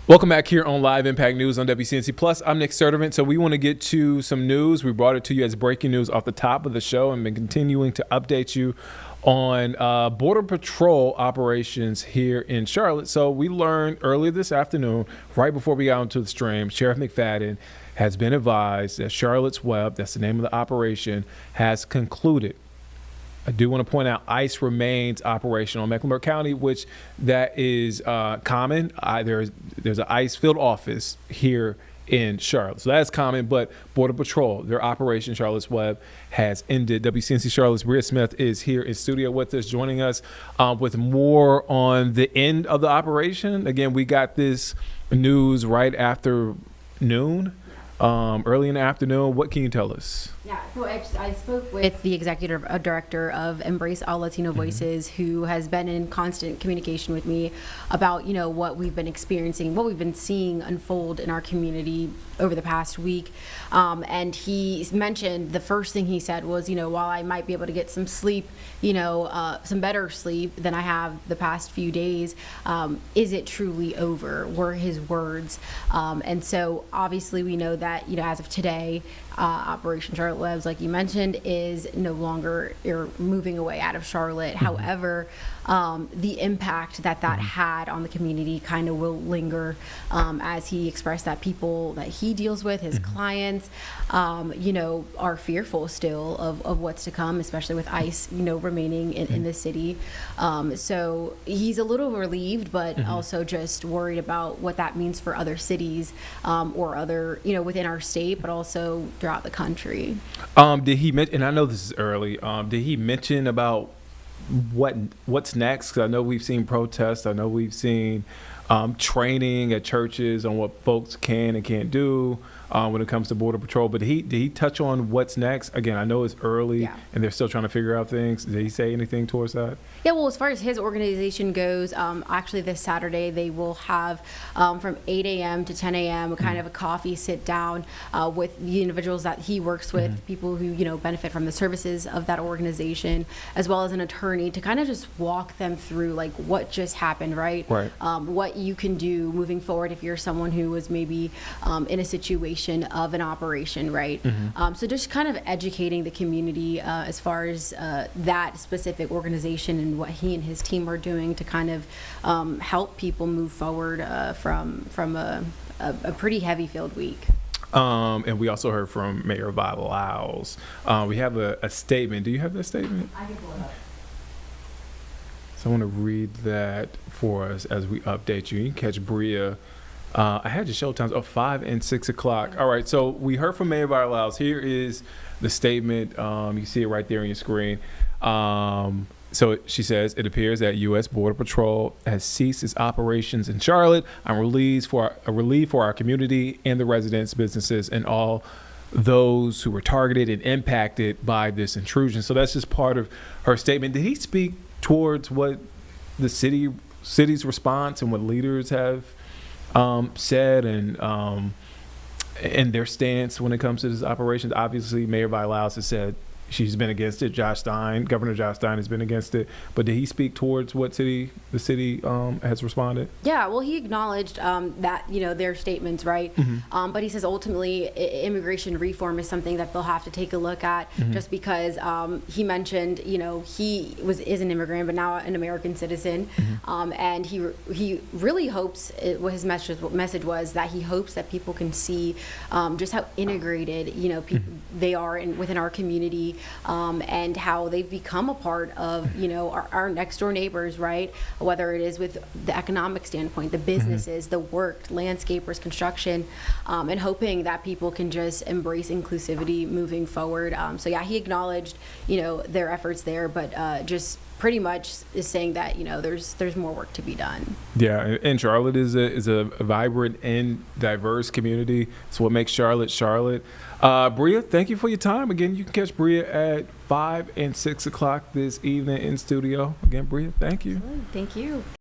Welcome back here on Live Impact News on WCNC Plus. I'm Nick Sertivant. So we want to get to some news. We brought it to you as breaking news off the top of the show and been continuing to update you on Border Patrol operations here in Charlotte. So we learned earlier this afternoon, right before we got onto the stream, Sheriff McFadden has been advised that Charlotte's Web, that's the name of the operation, has concluded. I do want to point out ICE remains operational in Mecklenburg County, which that is common. There's an ICE field office here in Charlotte. So that's common, but Border Patrol, their operation, Charlotte's Web, has ended. WCNC Charlotte's Bria Smith is here in studio with us, joining us with more on the end of the operation. Again, we got this news right after noon. Early in the afternoon. What can you tell us? Yeah, so I spoke with the executive director of Embrace All Latino Voices, who has been in constant communication with me about, what we've been experiencing, what we've been seeing unfold in our community over the past week. And he mentioned, the first thing he said was, while I might be able to get some sleep, some better sleep than I have the past few days, is it truly over, were his words. And so obviously we know that, as of today, Operation Charlotte Webs, like you mentioned, is no longer moving away out of Charlotte. However, the impact that had on the community kind of will linger, as he expressed that people that he deals with, his clients, are fearful still of what's to come, especially with ICE, remaining in the city. So he's a little relieved, but also just worried about what that means for other cities, or other, within our state, but also throughout the country. Did he mention, and I know this is early, did he mention about what's next? Because I know we've seen protests. I know we've seen training at churches on what folks can and can't do when it comes to Border Patrol. But did he touch on what's next? Again, I know it's early and they're still trying to figure out things. Did he say anything towards that? Yeah, well, as far as his organization goes, actually this Saturday they will have from 8 a.m. to 10 a.m. kind of a coffee sit down with the individuals that he works with, people who benefit from the services of that organization, as well as an attorney, to kind of just walk them through like what just happened, right? What you can do moving forward if you're someone who was maybe in a situation of an operation, right? So just kind of educating the community as far as that specific organization and what he and his team are doing to kind of help people move forward from a pretty heavy filled week. And we also heard from Mayor Lyles. We have a statement. Do you have that statement? I can pull it up. So I want to read that for us as we update you. You can catch Bria. I had your show times 5 and 6 o'clock. All right, so we heard from Mayor Lyles. Here is the statement. You see it right there on your screen. So she says, it appears that U.S. Border Patrol has ceased its operations in Charlotte. I'm relieved for our community and the residents, businesses, and all those who were targeted and impacted by this intrusion. So that's just part of her statement. Did he speak towards what the city's response and what leaders have said and their stance when it comes to this operation? Obviously, Mayor Lyles has said she's been against it. Governor Josh Stein has been against it. But did he speak towards what the city has responded? Yeah, well, he acknowledged that, their statements, right? But he says ultimately immigration reform is something that they'll have to take a look at, just because he mentioned, he is an immigrant, but now an American citizen. And he really hopes, what his message was, that he hopes that people can see just how integrated, they are within our community. And how they've become a part of, our next door neighbors, right? Whether it is with the economic standpoint, the businesses, the work, landscapers, construction, and hoping that people can just embrace inclusivity moving forward. So yeah, he acknowledged, their efforts there, but just pretty much is saying that there's more work to be done. Yeah, and Charlotte is a vibrant and diverse community. It's what makes Charlotte Charlotte. Bria, thank you for your time. Again, you can catch Bria at 5 and 6 o'clock this evening in studio. Again, Bria, thank you. Thank you.